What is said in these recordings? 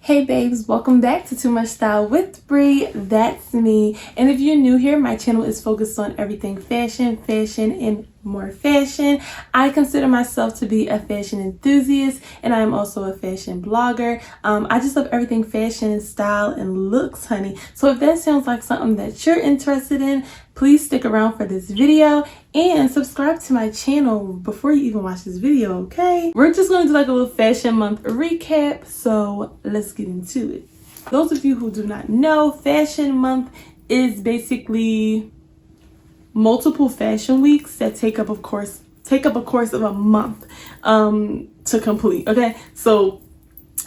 Hey babes, welcome back to Too Much Style with Bree. That's me. And if you're new here, my channel is focused on everything fashion, and more fashion. I consider myself to be a fashion enthusiast, and I am also a fashion blogger. I just love everything fashion and style and looks, honey. So if that sounds like something that you're interested in, please stick around for this video and subscribe to my channel before you even watch this video, okay? We're just gonna do like a little fashion month recap, so let's get into it. Those of you who do not know, fashion month is basically multiple fashion weeks that take up a course of a month to complete. Okay, so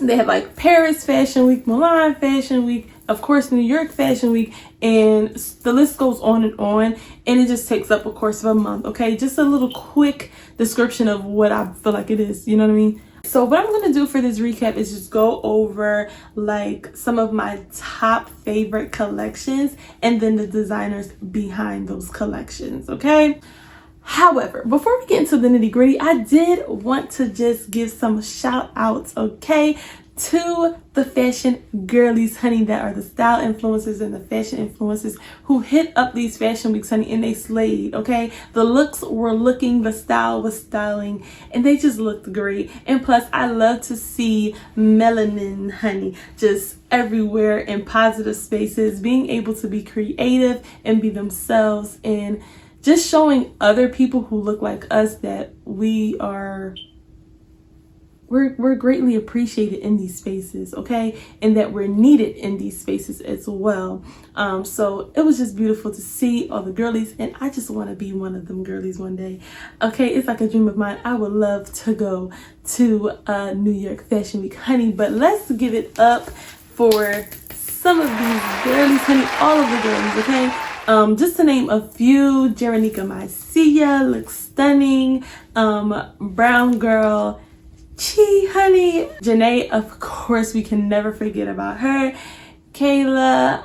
they have like Paris Fashion Week, Milan Fashion Week, of course New York Fashion Week, and the list goes on, and it just takes up a course of a month. Okay, just a little quick description of what I feel like it is, you know what I mean? So what I'm gonna do for this recap is just go over like some of my top favorite collections and then the designers behind those collections, okay? However, before we get into the nitty gritty, I did want to just give some shout outs, okay, to the fashion girlies, honey, that are the style influencers and the fashion influencers who hit up these fashion weeks, honey, and they slayed, okay? The looks were looking, the style was styling, and they just looked great. And plus, I love to see melanin, honey, just everywhere in positive spaces, being able to be creative and be themselves, and just showing other people who look like us that we're greatly appreciated in these spaces, okay? And that we're needed in these spaces as well. So it was just beautiful to see all the girlies, and I just want to be one of them girlies one day. Okay, it's like a dream of mine. I would love to go to New York Fashion Week, honey. But let's give it up for some of these girlies, honey, all of the girlies, okay? Just to name a few: Jeronica Macia looks stunning. Brown Girl Chi, honey. Janae, of course, we can never forget about her. Kayla,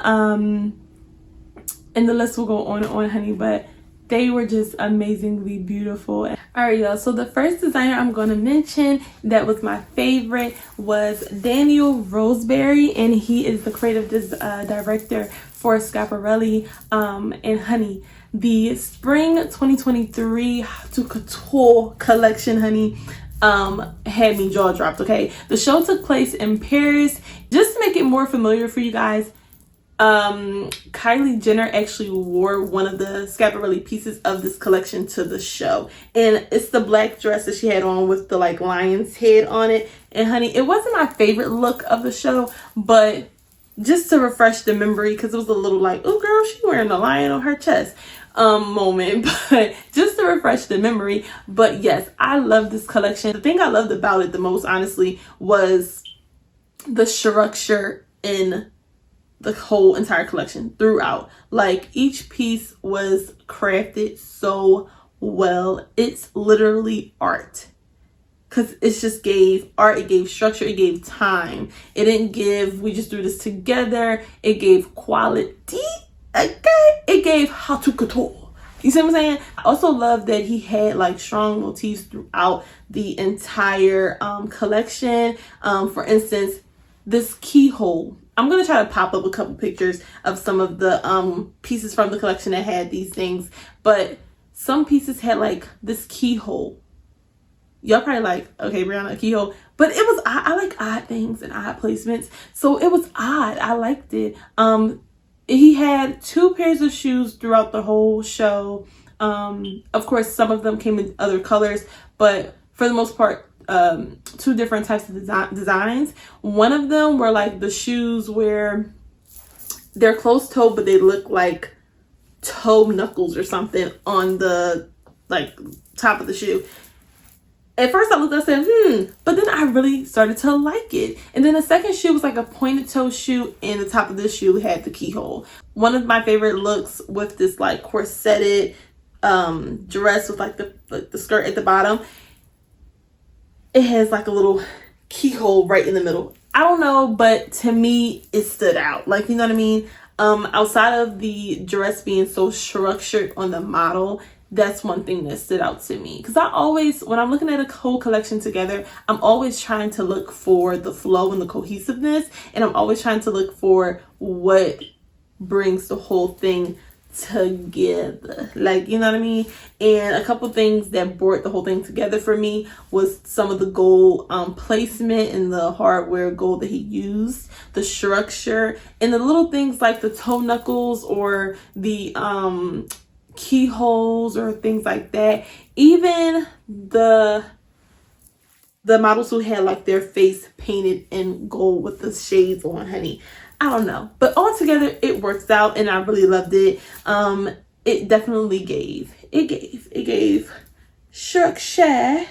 and the list will go on and on, honey, but they were just amazingly beautiful. All right, y'all, so the first designer I'm going to mention that was my favorite was Daniel Roseberry, and he is the creative director for Schiaparelli, and honey, the spring 2023 to couture collection, honey, had me jaw dropped. Okay, the show took place in Paris. Just to make it more familiar for you guys, Kylie Jenner actually wore one of the Schiaparelli pieces of this collection to the show, and it's the black dress that she had on with the like lion's head on it. And honey, it wasn't my favorite look of the show, but just to refresh the memory, because it was a little like, oh girl, she wearing the lion on her chest moment, but just to refresh the memory. But yes, I love this collection. The thing I loved about it the most, honestly, was the structure in the whole entire collection throughout. Like, each piece was crafted so well. It's literally art, because it just gave art, it gave structure, it gave time. It didn't give, we just threw this together. It gave quality, okay? It gave how to couture. You see what I'm saying? I also love that he had like strong motifs throughout the entire collection. For instance, this keyhole. I'm going to try to pop up a couple pictures of some of the pieces from the collection that had these things. But some pieces had like this keyhole. Y'all probably like, okay, Brianna, a keyhole. But it was, I like odd things and odd placements. So it was odd. I liked it. He had 2 pairs of shoes throughout the whole show. Of course, some of them came in other colors, but for the most part, 2 different types of designs. One of them were like the shoes where they're closed-toed, but they look like toe knuckles or something on the like top of the shoe. At first I looked and said, but then I really started to like it. And then the second shoe was like a pointed toe shoe, and the top of this shoe had the keyhole. One of my favorite looks with this like corseted dress with like the skirt at the bottom. It has like a little keyhole right in the middle. I don't know, but to me it stood out. Like, you know what I mean? Outside of the dress being so structured on the model, that's one thing that stood out to me. Because I always, when I'm looking at a whole collection together, I'm always trying to look for the flow and the cohesiveness. And I'm always trying to look for what brings the whole thing together, like, you know what I mean? And a couple things that brought the whole thing together for me was some of the gold placement and the hardware gold that he used, the structure, and the little things like the toe knuckles or the keyholes or things like that. Even the models who had like their face painted in gold with the shades on, honey, I don't know, but altogether it works out and I really loved it. It definitely gave structure.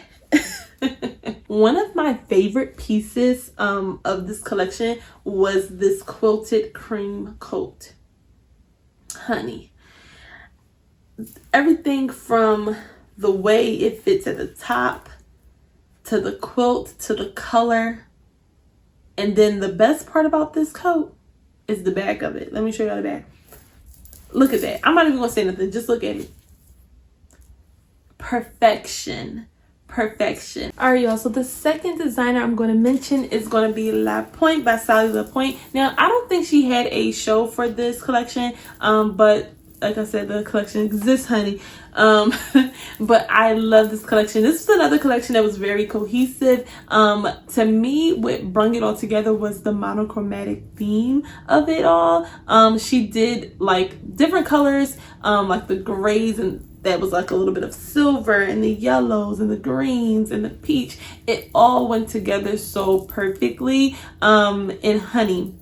One of my favorite pieces of this collection was this quilted cream coat, honey. Everything from the way it fits at the top to the quilt to the color, and then the best part about this coat is the back of it. Let me show you the back. Look at that. I'm not even gonna say nothing, just look at it. Perfection. All right, y'all, so the second designer I'm going to mention is going to be La Pointe by Sally La Pointe. Now, I don't think she had a show for this collection, but like I said, the collection exists, honey. But I love this collection. This is another collection that was very cohesive. To me, what brought it all together was the monochromatic theme of it all. She did like different colors, like the grays, and that was like a little bit of silver, and the yellows and the greens and the peach. It all went together so perfectly. And honey,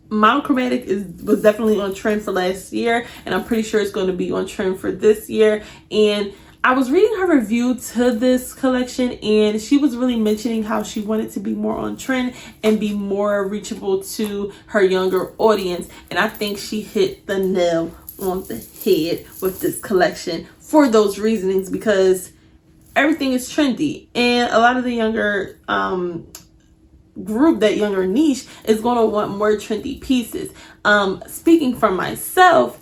monochromatic was definitely on trend for last year, and I'm pretty sure it's going to be on trend for this year. And I was reading her review to this collection, and she was really mentioning how she wanted to be more on trend and be more reachable to her younger audience. And I think she hit the nail on the head with this collection for those reasonings, because everything is trendy, and a lot of the younger group, that younger niche, is going to want more trendy pieces. Speaking for myself,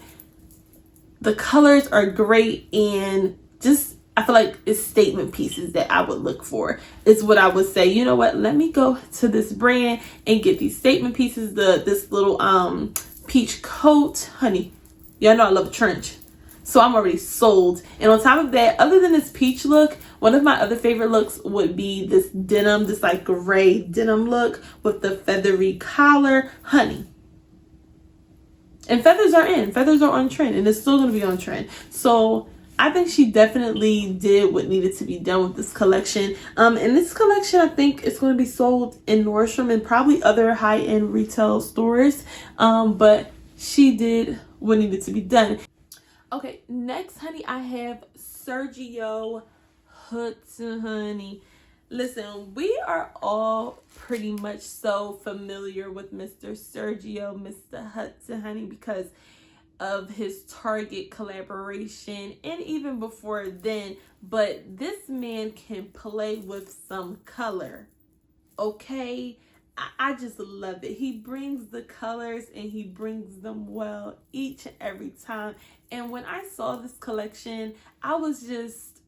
the colors are great, and just I feel like it's statement pieces that I would look for. Is what I would say, you know what, let me go to this brand and get these statement pieces. This little peach coat, honey, y'all know I love a trench, so I'm already sold. And on top of that, other than this peach look, one of my other favorite looks would be this denim, this like gray denim look with the feathery collar, honey. And feathers are on trend, and it's still going to be on trend. So I think she definitely did what needed to be done with this collection. And this collection, I think, is going to be sold in Nordstrom and probably other high-end retail stores. But she did what needed to be done. Okay, next, honey, I have Sergio Hudson, honey. Listen, we are all pretty much so familiar with Mr. Sergio, Mr. Hudson, honey, because of his Target collaboration and even before then. But this man can play with some color, okay? I just love it. He brings the colors, and he brings them well each and every time. And when I saw this collection, I was just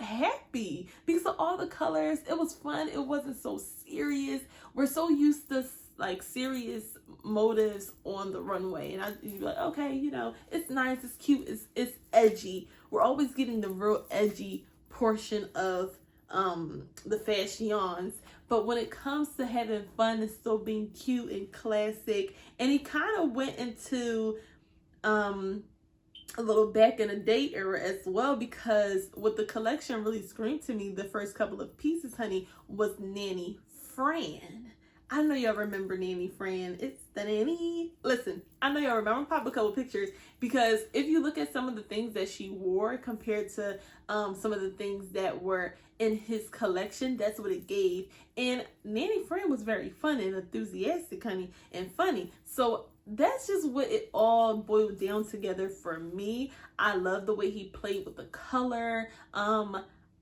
happy because of all the colors. It was fun. It wasn't so serious. We're so used to like serious motives on the runway, and you're like, okay, you know, it's nice, it's cute, it's edgy. We're always getting the real edgy portion of the fashions. But when it comes to having fun and still being cute and classic, and he kind of went into a little back in the day era as well, because what the collection really screamed to me, the first couple of pieces, honey, was Nanny Fran. I know y'all remember Nanny Fran. It's the nanny. Listen, I know y'all remember. I'm gonna pop a couple pictures, because if you look at some of the things that she wore compared to some of the things that were in his collection, that's what it gave. And Nanny Fran was very fun and enthusiastic, honey, and funny. So that's just what it all boiled down together for me. I love the way he played with the color. I'm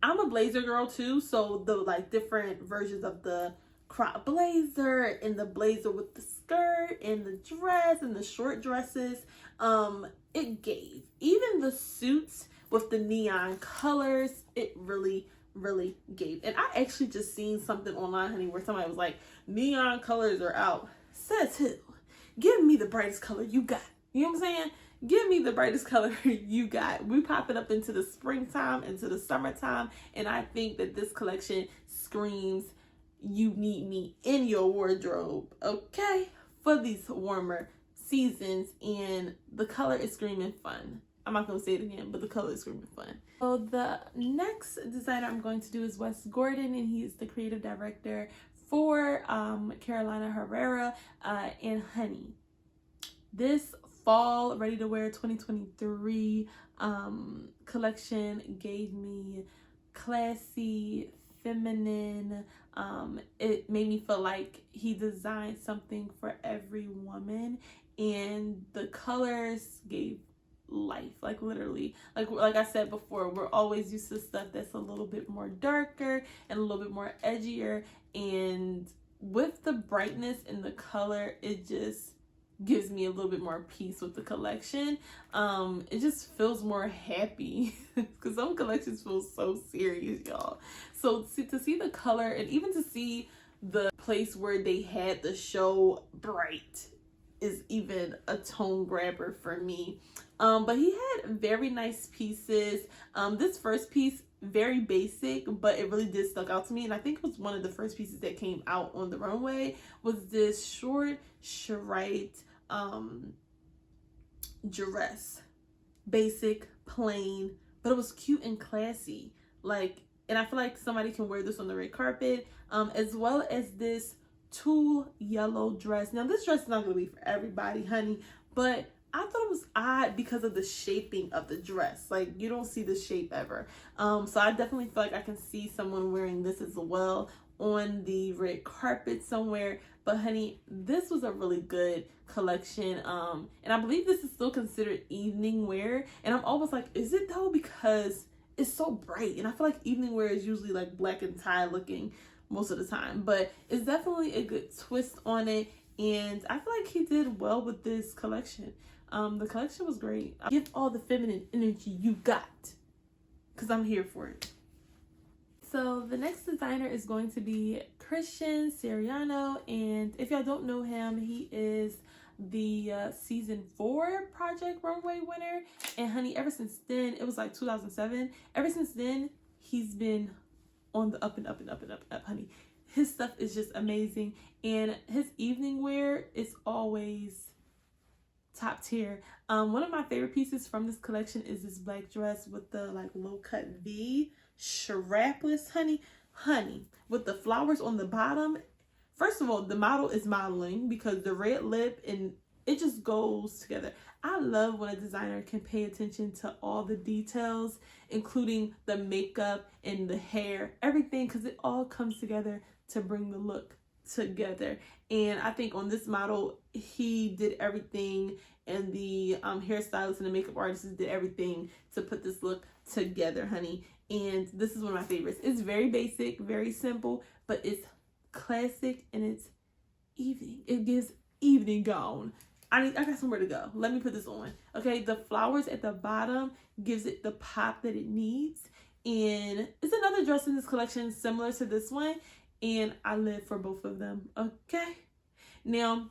a blazer girl too, so the like different versions of the crop blazer and the blazer with the skirt and the dress and the short dresses, it gave. Even the suits with the neon colors. It really gave. And I actually just seen something online, honey, where somebody was like, neon colors are out. Says who? Give me the brightest color you got. You know what I'm saying? Give me the brightest color you got. We popping up into the springtime, into the summertime, and I think that this collection screams, you need me in your wardrobe, okay? For these warmer seasons, and the color is screaming fun. I'm not going to say it again, but the color is screaming fun. So the next designer I'm going to do is Wes Gordon, and he is the creative director for Carolina Herrera and Honey. This fall ready to wear 2023 collection gave me classy, feminine. It made me feel like he designed something for every woman, and the colors gave life, like literally, like I said before, we're always used to stuff that's a little bit more darker and a little bit more edgier, and with the brightness in the color, it just gives me a little bit more peace with the collection. It just feels more happy because some collections feel so serious, y'all. So to see the color, and even to see the place where they had the show bright, is even a tone grabber for me. But he had very nice pieces. This first piece, very basic, but it really did stuck out to me, and I think it was one of the first pieces that came out on the runway, was this short striped dress. Basic, plain, but it was cute and classy, and I feel like somebody can wear this on the red carpet, as well as this tulle yellow dress. Now this dress is not going to be for everybody, honey, but I thought it was odd because of the shaping of the dress. Like, you don't see the shape ever. So I definitely feel like I can see someone wearing this as well on the red carpet somewhere. But honey, this was a really good collection. And I believe this is still considered evening wear. And I'm always like, is it though? Because it's so bright. And I feel like evening wear is usually like black and tie looking most of the time. But it's definitely a good twist on it. And I feel like he did well with this collection. The collection was great. Give all the feminine energy you got, because I'm here for it. So the next designer is going to be Christian Siriano, and if y'all don't know him, he is the season 4 Project Runway winner. And honey, ever since then, it was like 2007. Ever since then, he's been on the up and up and up and up and up, honey. His stuff is just amazing, and his evening wear is always top tier. One of my favorite pieces from this collection is this black dress with the like low cut V strapless, honey, with the flowers on the bottom. First of all, the model is modeling because the red lip, and it just goes together. I love when a designer can pay attention to all the details, including the makeup and the hair, everything, because it all comes together to bring the look together. And I think on this model, he did everything, and the hairstylist and the makeup artist did everything to put this look together, honey. And this is one of my favorites. It's very basic, very simple, but it's classic, and it's evening. It gives evening gown. I got somewhere to go. Let me put this on. Okay, the flowers at the bottom gives it the pop that it needs. And it's another dress in this collection similar to this one, and I live for both of them. Okay, now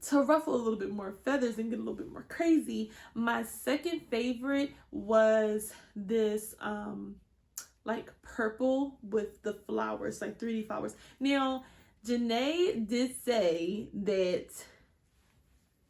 to ruffle a little bit more feathers and get a little bit more crazy, my second favorite was this like purple with the flowers, like 3D flowers. Now Janae did say that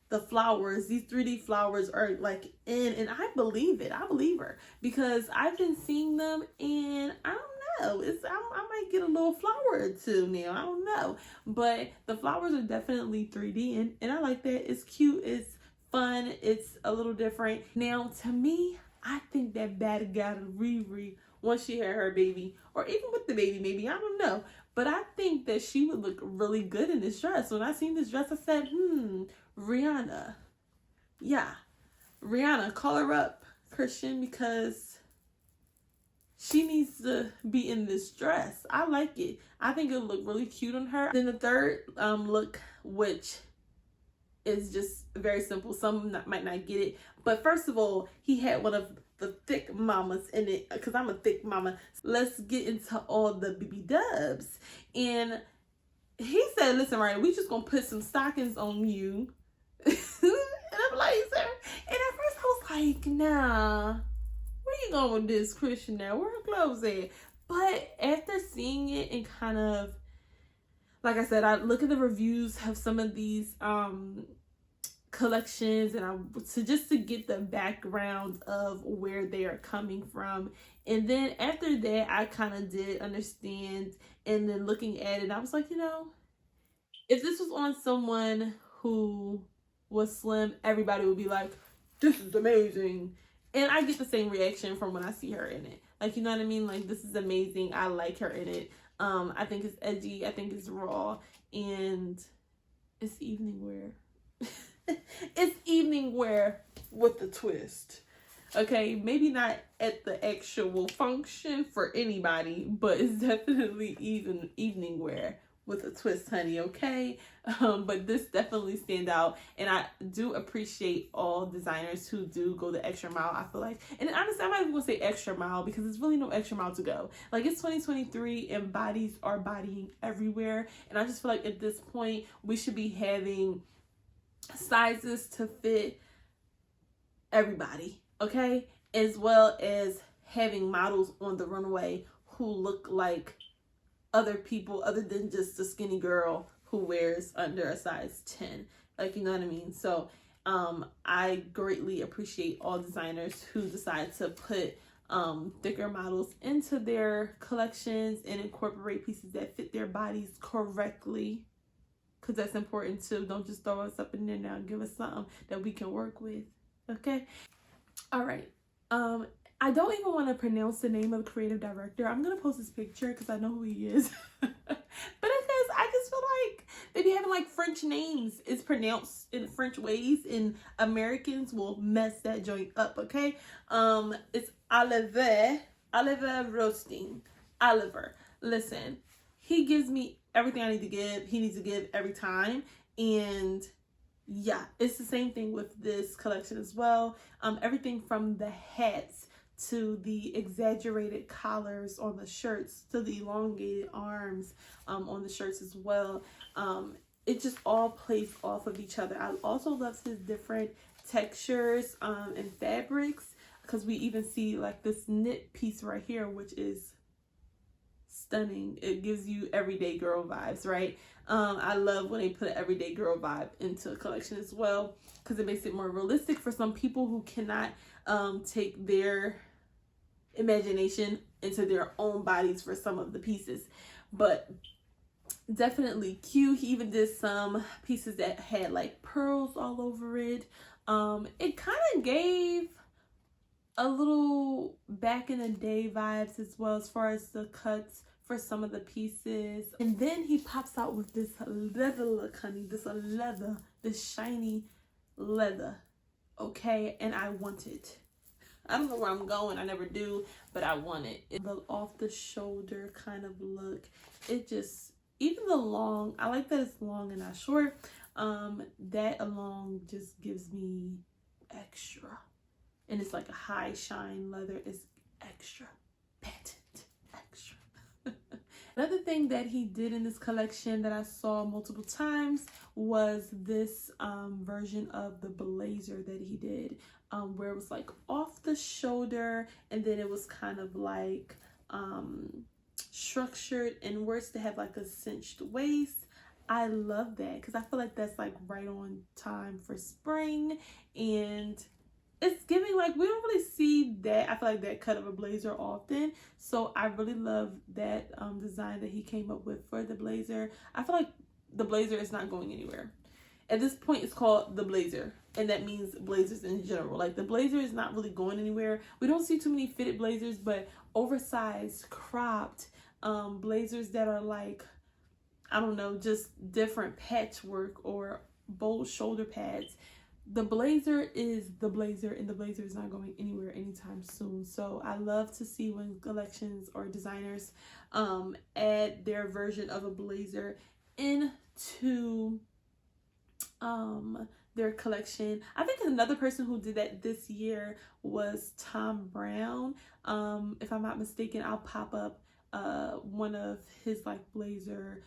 the flowers, these 3D flowers, are like in, and I believe it. I believe her, because I've been seeing them, and I don't know, I might get a little flower or two now. I don't know, but the flowers are definitely 3D, and I like that. It's cute, it's fun, it's a little different. Now to me, I think that bad gal Riri, once she had her baby, or even with the baby maybe, I don't know, but I think that she would look really good in this dress. When I seen this dress, I said, Rihanna. Yeah, Rihanna, call her up, Christian, because she needs to be in this dress. I like it. I think it'll look really cute on her. Then the third look, which is just very simple. Some might not get it. But first of all, he had one of the thick mamas in it, because I'm a thick mama. Let's get into all the BB dubs. And he said, listen, right, we just gonna put some stockings on you and a blazer. And at first I was like, nah, where you going with this, Christian? Now, where her clothes at? But after seeing it and kind of, like I said, I look at the reviews of some of these collections, and to get the background of where they are coming from. And then after that, I kind of did understand, and then looking at it, I was like, if this was on someone who was slim, everybody would be like, this is amazing. And I get the same reaction from when I see her in it. Like, you know what I mean? Like, this is amazing. I like her in it. I think it's edgy. I think it's raw. And it's evening wear. It's evening wear with a twist. Okay, maybe not at the actual function for anybody, but it's definitely evening wear with a twist, honey. Okay, but this definitely stand out, and I do appreciate all designers who do go the extra mile. I feel like, and honestly, I'm not even gonna say extra mile because there's really no extra mile to go. Like, it's 2023 and bodies are bodying everywhere, and I just feel like at this point we should be having sizes to fit everybody, okay, as well as having models on the runway who look like other people other than just the skinny girl who wears under a size 10. Like, you know what I mean? So I greatly appreciate all designers who decide to put thicker models into their collections and incorporate pieces that fit their bodies correctly, because that's important too. Don't just throw us up in there now. Give us something that we can work with. Okay. All right. I don't even want to pronounce the name of the creative director. I'm gonna post his picture because I know who he is. But because I just feel like they be having like French names. It's pronounced in French ways, and Americans will mess that joint up. Okay. It's Olivier Rousteing. Oliver. Listen, he gives me everything I need to give. He needs to give every time. And yeah, it's the same thing with this collection as well. Everything from the hats to the exaggerated collars on the shirts to the elongated arms on the shirts as well. It just all plays off of each other. I also love his different textures and fabrics, because we even see like this knit piece right here, which is stunning. It gives you everyday girl vibes, right? I love when they put an everyday girl vibe into a collection as well, because it makes it more realistic for some people who cannot take their imagination into their own bodies for some of the pieces. But definitely cute. He even did some pieces that had like pearls all over it. It kind of gave a little back in the day vibes as well, as far as the cuts for some of the pieces. And then he pops out with this leather look, honey. This shiny leather. Okay, and I want it. I don't know where I'm going. I never do, but I want it. The off the shoulder kind of look. It just, even the long, I like that it's long and not short. That alone just gives me extra. And it's like a high shine leather. It's extra patent, extra. Another thing that he did in this collection that I saw multiple times was this version of the blazer that he did, where it was like off the shoulder, and then it was kind of like structured inwards to have like a cinched waist. I love that because I feel like that's like right on time for spring, and it's giving like, we don't really see that, I feel like, that cut of a blazer often. So I really love that design that he came up with for the blazer. I feel like the blazer is not going anywhere. At this point, it's called the blazer, and that means blazers in general. Like, the blazer is not really going anywhere. We don't see too many fitted blazers, but oversized, cropped blazers that are like, I don't know, just different patchwork or bold shoulder pads. The blazer is the blazer, and the blazer is not going anywhere anytime soon. So I love to see when collections or designers add their version of a blazer into their collection. I think another person who did that this year was Tom Brown. If I'm not mistaken, I'll pop up one of his like blazer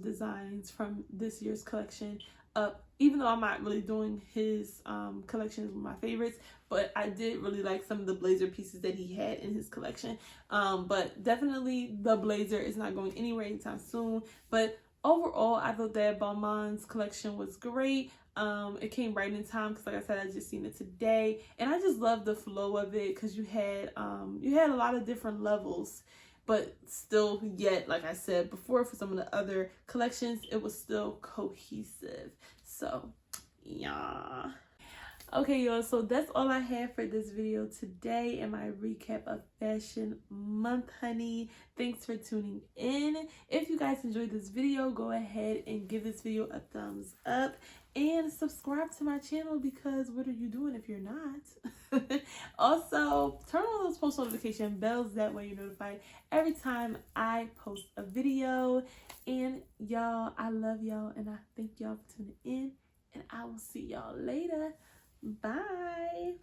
designs from this year's collection up, even though I'm not really doing his collections with my favorites, but I did really like some of the blazer pieces that he had in his collection. But definitely the blazer is not going anywhere anytime soon. But overall, I thought that Balmain's collection was great. It came right in time because, like I said, I just seen it today, and I just love the flow of it because you had a lot of different levels, but still, yet, like I said before, for some of the other collections, it was still cohesive. So, yeah. Okay, y'all, so that's all I have for this video today and my recap of Fashion Month, honey. Thanks for tuning in. If you guys enjoyed this video, go ahead and give this video a thumbs up and subscribe to my channel, because what are you doing if you're not? Also, turn on those post notification bells. That way you're notified every time I post a video. And y'all, I love y'all and I thank y'all for tuning in, and I will see y'all later. Bye.